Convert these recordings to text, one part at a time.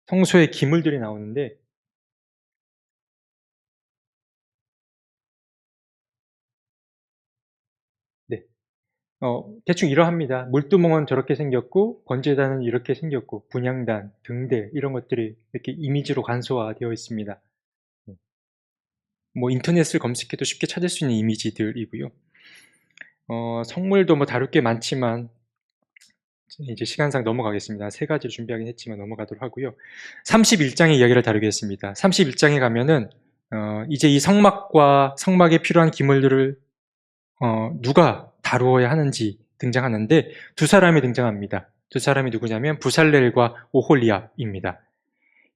성소의 기물들이 나오는데 네. 대충 이러합니다. 물두멍은 저렇게 생겼고 번제단은 이렇게 생겼고 분향단, 등대 이런 것들이 이렇게 이미지로 간소화되어 있습니다. 네. 뭐 인터넷을 검색해도 쉽게 찾을 수 있는 이미지들이고요. 성물도 뭐 다룰 게 많지만 이제 시간상 넘어가겠습니다. 3 가지를 준비하긴 했지만 넘어가도록 하고요. 31장의 이야기를 다루겠습니다. 31장에 가면은 이제 이 성막과 성막에 필요한 기물들을 누가 다루어야 하는지 등장하는데 두 사람이 등장합니다. 두 사람이 누구냐면 부살렐과 오홀리압입니다.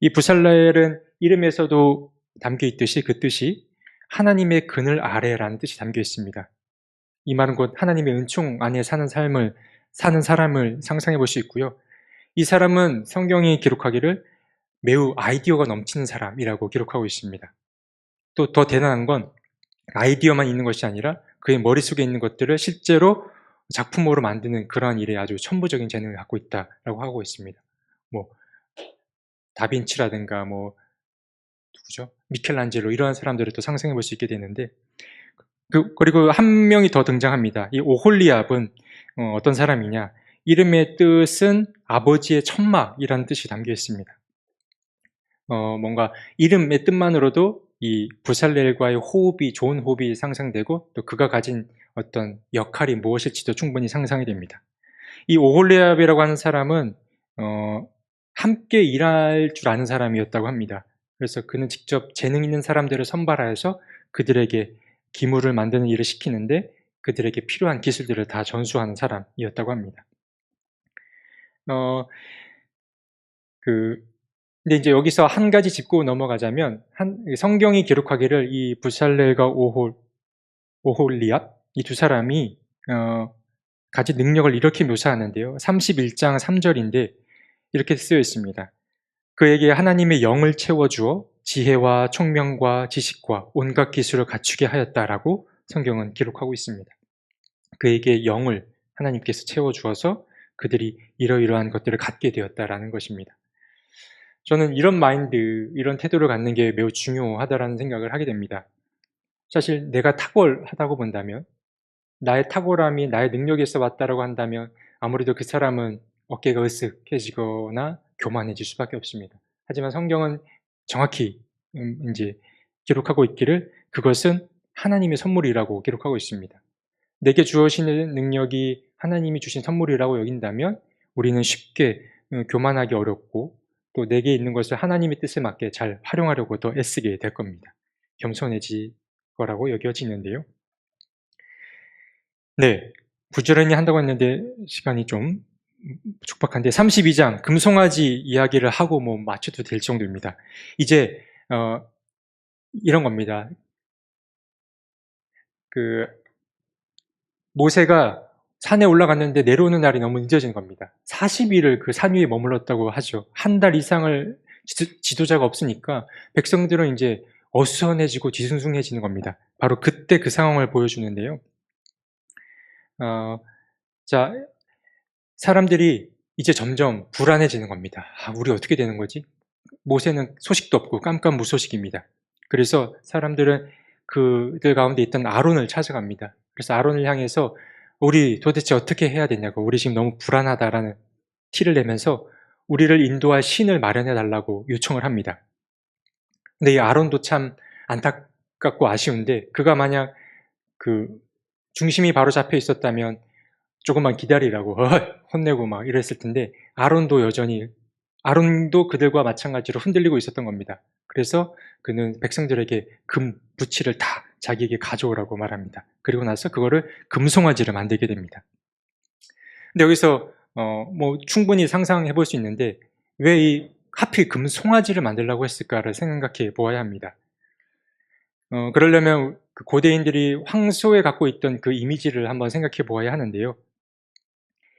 이 부살렐은 이름에서도 담겨 있듯이 그 뜻이 하나님의 그늘 아래라는 뜻이 담겨 있습니다. 이 말은 곧 하나님의 은총 안에 사는 사람을 상상해 볼 수 있고요. 이 사람은 성경이 기록하기를 매우 아이디어가 넘치는 사람이라고 기록하고 있습니다. 또 더 대단한 건 아이디어만 있는 것이 아니라 그의 머릿속에 있는 것들을 실제로 작품으로 만드는 그러한 일에 아주 천부적인 재능을 갖고 있다라고 하고 있습니다. 뭐 다빈치라든가 뭐 누구죠? 미켈란젤로 이러한 사람들을 또 상상해 볼 수 있게 되는데 그리고 한 명이 더 등장합니다. 이 오홀리압은 어떤 사람이냐? 이름의 뜻은 아버지의 천막이라는 뜻이 담겨 있습니다. 뭔가 이름의 뜻만으로도 이 부살렐과의 호흡이 좋은 호흡이 상상되고 또 그가 가진 어떤 역할이 무엇일지도 충분히 상상이 됩니다. 이 오홀리압이라고 하는 사람은 함께 일할 줄 아는 사람이었다고 합니다. 그래서 그는 직접 재능 있는 사람들을 선발하여서 그들에게 기물을 만드는 일을 시키는데 그들에게 필요한 기술들을 다 전수하는 사람이었다고 합니다. 어, 그, 근데 이제 여기서 한 가지 짚고 넘어가자면, 성경이 기록하기를 이 부살렐과 오홀리압, 이 두 사람이, 가진 능력을 이렇게 묘사하는데요. 31장 3절인데, 이렇게 쓰여 있습니다. 그에게 하나님의 영을 채워주어 지혜와 총명과 지식과 온갖 기술을 갖추게 하였다라고 성경은 기록하고 있습니다. 그에게 영을 하나님께서 채워주어서 그들이 이러이러한 것들을 갖게 되었다라는 것입니다. 저는 이런 마인드, 이런 태도를 갖는 게 매우 중요하다라는 생각을 하게 됩니다. 사실 내가 탁월하다고 본다면, 나의 탁월함이 나의 능력에서 왔다라고 한다면 아무래도 그 사람은 어깨가 으쓱해지거나 교만해질 수밖에 없습니다. 하지만 성경은 정확히 이제 기록하고 있기를 그것은 하나님의 선물이라고 기록하고 있습니다. 내게 주어지는 능력이 하나님이 주신 선물이라고 여긴다면 우리는 쉽게 교만하기 어렵고 또 내게 있는 것을 하나님의 뜻에 맞게 잘 활용하려고 더 애쓰게 될 겁니다. 겸손해질 거라고 여겨지는데요. 네, 부지런히 한다고 했는데 시간이 좀 촉박한데 32장 금송아지 이야기를 하고 뭐 마쳐도 될 정도입니다. 이제 이런 겁니다. 그 모세가 산에 올라갔는데 내려오는 날이 너무 늦어진 겁니다. 40일을 그 산 위에 머물렀다고 하죠. 한 달 이상을 지도자가 없으니까 백성들은 이제 어수선해지고 뒤숭숭해지는 겁니다. 바로 그때 그 상황을 보여주는데요. 자, 사람들이 이제 점점 불안해지는 겁니다. 우리 어떻게 되는 거지? 모세는 소식도 없고 깜깜무소식입니다. 그래서 사람들은 그들 가운데 있던 아론을 찾아갑니다. 그래서 아론을 향해서 우리 도대체 어떻게 해야 되냐고, 우리 지금 너무 불안하다라는 티를 내면서 우리를 인도할 신을 마련해 달라고 요청을 합니다. 근데 이 아론도 참 안타깝고 아쉬운데 그가 만약 그 중심이 바로 잡혀 있었다면 조금만 기다리라고 혼내고 막 이랬을 텐데 아론도 그들과 마찬가지로 흔들리고 있었던 겁니다. 그래서 그는 백성들에게 금 부치를 다 자기에게 가져오라고 말합니다. 그리고 나서 그거를 금송아지를 만들게 됩니다. 근데 여기서 뭐 충분히 상상해 볼 수 있는데 왜 하필 금송아지를 만들라고 했을까를 생각해 보아야 합니다. 그러려면 그 고대인들이 황소에 갖고 있던 그 이미지를 한번 생각해 보아야 하는데요.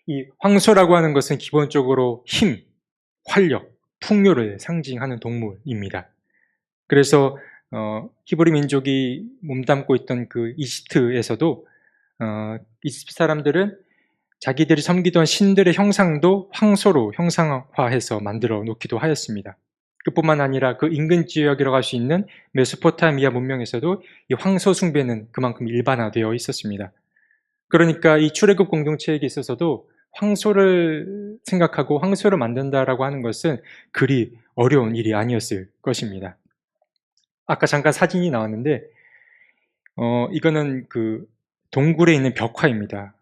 이 황소라고 하는 것은 기본적으로 힘, 활력, 풍요를 상징하는 동물입니다. 그래서 히브리 민족이 몸담고 있던 그 이집트에서도 이집트 사람들은 자기들이 섬기던 신들의 형상도 황소로 형상화해서 만들어 놓기도 하였습니다. 그뿐만 아니라 그 인근 지역이라고 할 수 있는 메소포타미아 문명에서도 이 황소 숭배는 그만큼 일반화되어 있었습니다. 그러니까 이 출애굽 공동체에게 있어서도 황소를 생각하고 황소를 만든다라고 하는 것은 그리 어려운 일이 아니었을 것입니다. 아까 잠깐 사진이 나왔는데 이거는 그 동굴에 있는 벽화입니다.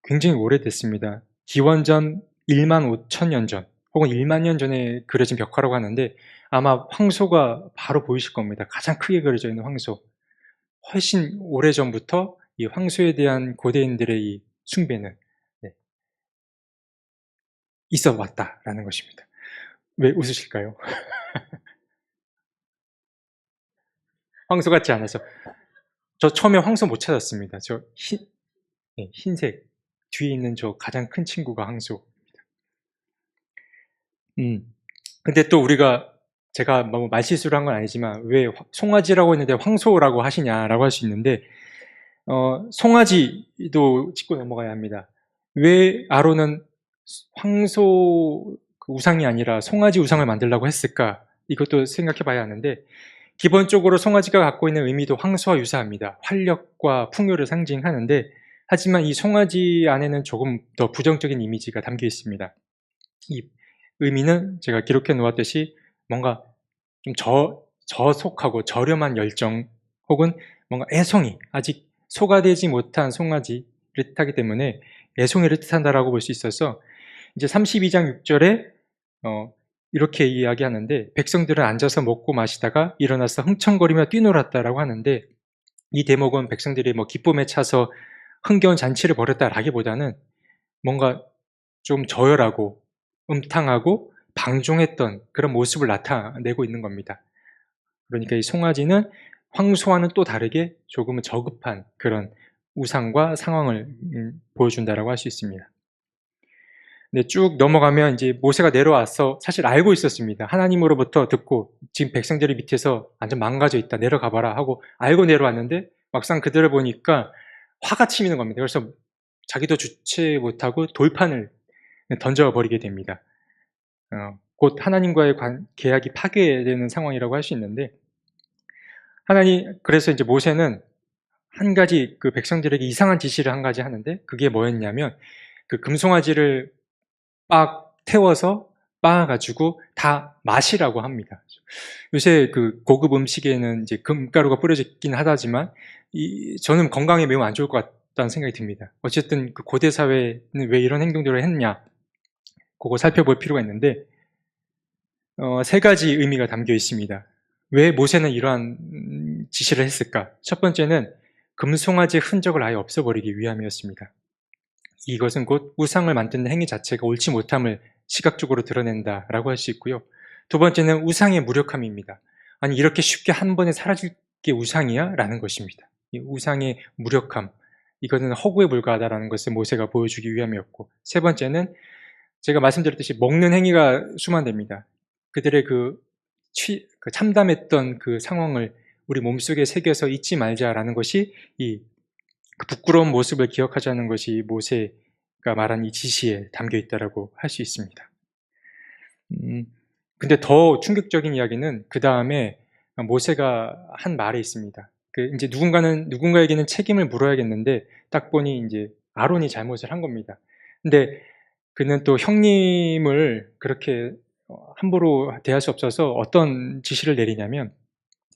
굉장히 오래됐습니다. 기원전 15,000년 전 혹은 1만 년 전에 그려진 벽화라고 하는데 아마 황소가 바로 보이실 겁니다. 가장 크게 그려져 있는 황소. 훨씬 오래전부터 이 황소에 대한 고대인들의 이 숭배는 네, 있어 왔다라는 것입니다. 왜 웃으실까요? 황소 같지 않아서. 저 처음에 황소 못 찾았습니다. 네, 흰색 뒤에 있는 저 가장 큰 친구가 황소입니다. 근데 또 우리가 제가 뭐 말실수를 한 건 아니지만 왜 송아지라고 했는데 황소라고 하시냐라고 할 수 있는데 송아지도 짚고 넘어가야 합니다. 왜 아론은 황소 그 우상이 아니라 송아지 우상을 만들려고 했을까? 이것도 생각해 봐야 하는데 기본적으로 송아지가 갖고 있는 의미도 황소와 유사합니다. 활력과 풍요를 상징하는데 하지만 이 송아지 안에는 조금 더 부정적인 이미지가 담겨 있습니다. 이 의미는 제가 기록해 놓았듯이 뭔가 좀 저속하고 저렴한 열정 혹은 뭔가 애송이, 아직 소가되지 못한 송아지를 뜻하기 때문에 애송이를 뜻한다라고 볼 수 있어서 이제 32장 6절에 이렇게 이야기하는데 백성들은 앉아서 먹고 마시다가 일어나서 흥청거리며 뛰놀았다라고 하는데 이 대목은 백성들이 뭐 기쁨에 차서 흥겨운 잔치를 벌였다라기보다는 뭔가 좀 저열하고 음탕하고 방종했던 그런 모습을 나타내고 있는 겁니다. 그러니까 이 송아지는 황소와는 또 다르게 조금은 저급한 그런 우상과 상황을 보여준다라고 할 수 있습니다. 네, 쭉 넘어가면 이제 모세가 내려와서 사실 알고 있었습니다. 하나님으로부터 듣고 지금 백성들이 밑에서 완전 망가져 있다 내려가 봐라 하고 알고 내려왔는데 막상 그들을 보니까 화가 치미는 겁니다. 그래서 자기도 주체 못하고 돌판을 던져버리게 됩니다. 곧 하나님과의 계약이 파괴되는 상황이라고 할 수 있는데 그래서 이제 모세는 한 가지 그 백성들에게 이상한 지시를 한 가지 하는데 그게 뭐였냐면 그 금송아지를 빡 태워서 빻아가지고 다 마시라고 합니다. 요새 그 고급 음식에는 이제 금가루가 뿌려져 있긴 하다지만 저는 건강에 매우 안 좋을 것 같다는 생각이 듭니다. 어쨌든 그 고대 사회는 왜 이런 행동들을 했냐 그거 살펴볼 필요가 있는데 세 가지 의미가 담겨 있습니다. 왜 모세는 이러한 지시를 했을까? 첫 번째는 금송아지의 흔적을 아예 없애버리기 위함이었습니다. 이것은 곧 우상을 만드는 행위 자체가 옳지 못함을 시각적으로 드러낸다라고 할 수 있고요. 두 번째는 우상의 무력함입니다. 아니 이렇게 쉽게 한 번에 사라질 게 우상이야? 라는 것입니다. 이 우상의 무력함, 이것은 허구에 불과하다라는 것을 모세가 보여주기 위함이었고 세 번째는 제가 말씀드렸듯이 먹는 행위가 수반됩니다. 그들의 그 참담했던 그 상황을 우리 몸속에 새겨서 잊지 말자라는 것이 그 부끄러운 모습을 기억하자는 것이 모세가 말한 이 지시에 담겨 있다라고 할 수 있습니다. 근데 더 충격적인 이야기는 그 다음에 모세가 한 말에 있습니다. 이제 누군가에게는 책임을 물어야겠는데 딱 보니 이제 아론이 잘못을 한 겁니다. 근데 그는 또 형님을 그렇게 함부로 대할 수 없어서 어떤 지시를 내리냐면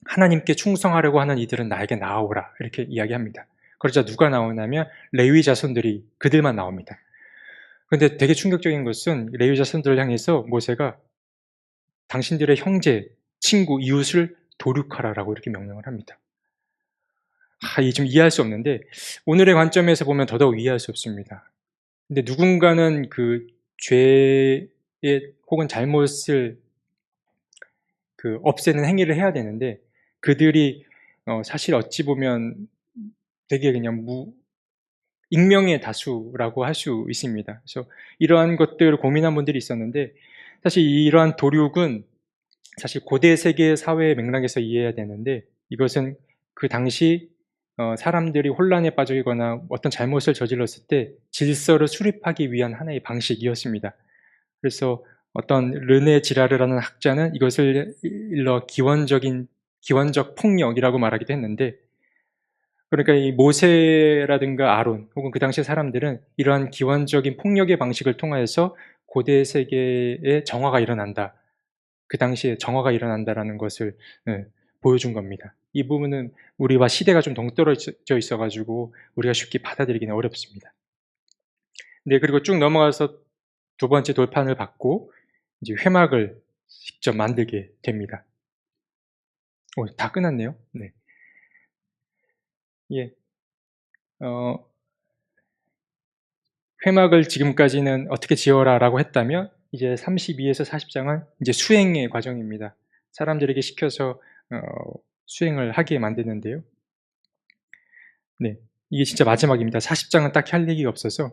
하나님께 충성하려고 하는 이들은 나에게 나아오라 이렇게 이야기합니다. 그러자 누가 나오냐면 레위 자손들이 그들만 나옵니다. 그런데 되게 충격적인 것은 레위 자손들을 향해서 모세가 당신들의 형제, 친구, 이웃을 도륙하라라고 이렇게 명령을 합니다. 이게 좀 이해할 수 없는데 오늘의 관점에서 보면 더더욱 이해할 수 없습니다. 근데 누군가는 그 죄의 혹은 잘못을 없애는 행위를 해야 되는데 그들이 사실 어찌 보면 되게 그냥 익명의 다수라고 할 수 있습니다. 그래서 이러한 것들을 고민한 분들이 있었는데 사실 이러한 도륙은 사실 고대 세계 사회의 맥락에서 이해해야 되는데 이것은 그 당시 사람들이 혼란에 빠지거나 어떤 잘못을 저질렀을 때 질서를 수립하기 위한 하나의 방식이었습니다. 그래서 어떤 르네 지라르라는 학자는 이것을 일러 기원적 폭력이라고 말하기도 했는데, 그러니까 이 모세라든가 아론 혹은 그 당시의 사람들은 이러한 기원적인 폭력의 방식을 통하여서 고대 세계에 정화가 일어난다. 그 당시에 정화가 일어난다라는 것을 예, 보여준 겁니다. 이 부분은 우리와 시대가 좀 동떨어져 있어 가지고 우리가 쉽게 받아들이기는 어렵습니다. 네, 그리고 쭉 넘어가서 두 번째 돌판을 받고 이제 회막을 직접 만들게 됩니다. 다 끝났네요. 네. 예. 어 회막을 지금까지는 "어떻게 지어라."라고 했다면 이제 32에서 40장은 이제 수행의 과정입니다. 사람들에게 시켜서 어 수행을 하게 만드는데요. 네. 이게 진짜 마지막입니다. 40장은 딱히 할 얘기가 없어서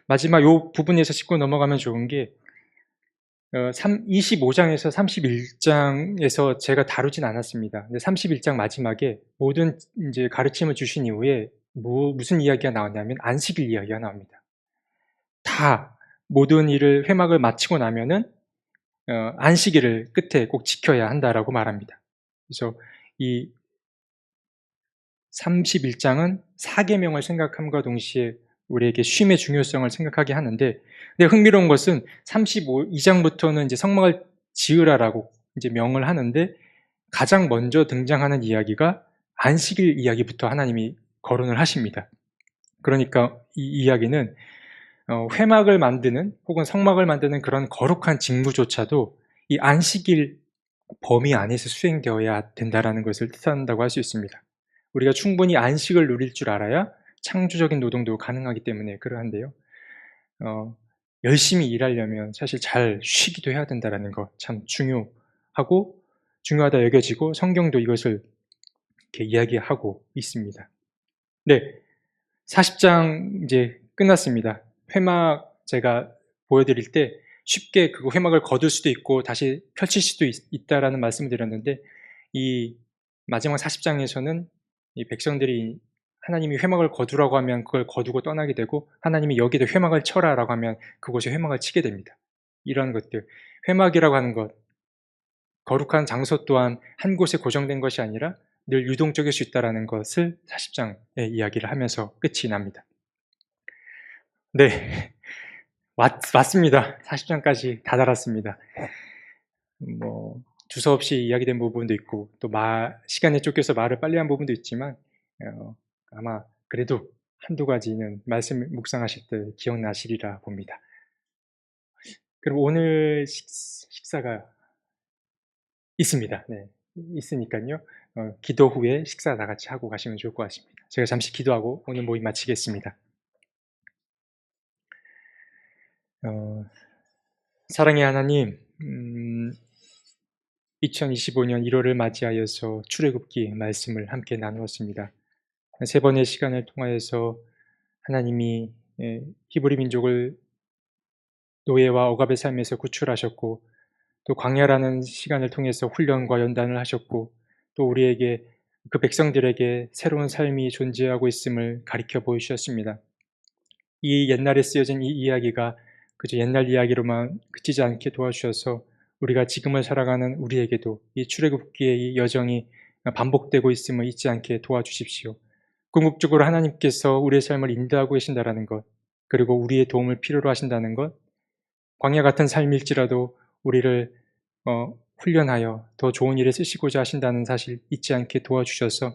마지막 요 부분에서 짚고 넘어가면 좋은 게 25장에서 31장에서 제가 다루진 않았습니다. 근데 31장 마지막에 모든 인제 가르침을 주신 이후에 무슨 이야기가 나왔냐면 안식일 이야기가 나옵니다. 다 모든 일을 회막을 마치고 나면은 "안식일을 끝에 꼭 지켜야 한다."라고 말합니다. 그래서 이 31장은 사계명을 생각함과 동시에 우리에게 쉼의 중요성을 생각하게 하는데, 근데 흥미로운 것은 32장부터는 이제 "성막을 지으라."라고 이제 명을 하는데 가장 먼저 등장하는 이야기가 안식일 이야기부터 하나님이 거론을 하십니다. 그러니까 이 이야기는 회막을 만드는 혹은 성막을 만드는 그런 거룩한 직무조차도 이 안식일 범위 안에서 수행되어야 된다라는 것을 뜻한다고 할 수 있습니다. 우리가 충분히 안식을 누릴 줄 알아야 창조적인 노동도 가능하기 때문에 그러한데요. 어 열심히 일하려면 사실 잘 쉬기도 해야 된다라는 것 참 중요하다 여겨지고 성경도 이것을 이렇게 이야기하고 있습니다. 네. 40장 이제 끝났습니다. 회막 제가 보여드릴 때 쉽게 그 회막을 거둘 수도 있고 다시 펼칠 수도 있다라는 말씀을 드렸는데, 이 마지막 40장에서는 이 백성들이 하나님이 회막을 거두라고 하면 그걸 거두고 떠나게 되고, 하나님이 여기다 회막을 쳐라라고 하면 그곳에 회막을 치게 됩니다. 이런 것들. 회막이라고 하는 것, 거룩한 장소 또한 한 곳에 고정된 것이 아니라 늘 유동적일 수 있다라는 것을 40장에 이야기를 하면서 끝이 납니다. 네. 맞습니다. 40장까지 다 달았습니다. 뭐 두서없이 이야기된 부분도 있고 또 시간에 쫓겨서 말을 빨리 한 부분도 있지만 아마 그래도 한두 가지는 말씀 묵상하실 때 기억나시리라 봅니다. 그럼 오늘 식사가 있습니다. 네. 있으니깐요. 기도 후에 식사 다 같이 하고 가시면 좋을 것 같습니다. 제가 잠시 기도하고 오늘 모임 마치겠습니다. 어 사랑의 하나님, 2025년 1 월을 맞이하여서 출애굽기 말씀을 함께 나누었습니다. 세 번의 시간을 통하여서 하나님이 히브리 민족을 노예와 억압의 삶에서 구출하셨고, 또 광야라는 시간을 통해서 훈련과 연단을 하셨고, 또 우리에게 그 백성들에게 새로운 삶이 존재하고 있음을 가리켜 보여주셨습니다. 이 옛날에 쓰여진 이 이야기가 그저 옛날 이야기로만 그치지 않게 도와주셔서 우리가 지금을 살아가는 우리에게도 이 출애굽기의 이 여정이 반복되고 있음을 잊지 않게 도와주십시오. 궁극적으로 하나님께서 우리의 삶을 인도하고 계신다라는 것, 그리고 우리의 도움을 필요로 하신다는 것, 광야 같은 삶일지라도 우리를 훈련하여 더 좋은 일에 쓰시고자 하신다는 사실 잊지 않게 도와주셔서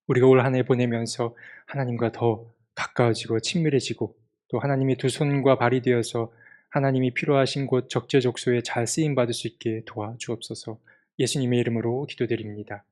우리가 올 한 해 보내면서 하나님과 더 가까워지고 친밀해지고, 또 하나님의 두 손과 발이 되어서 하나님이 필요하신 곳 적재적소에 잘 쓰임받을 수 있게 도와주옵소서. 예수님의 이름으로 기도드립니다.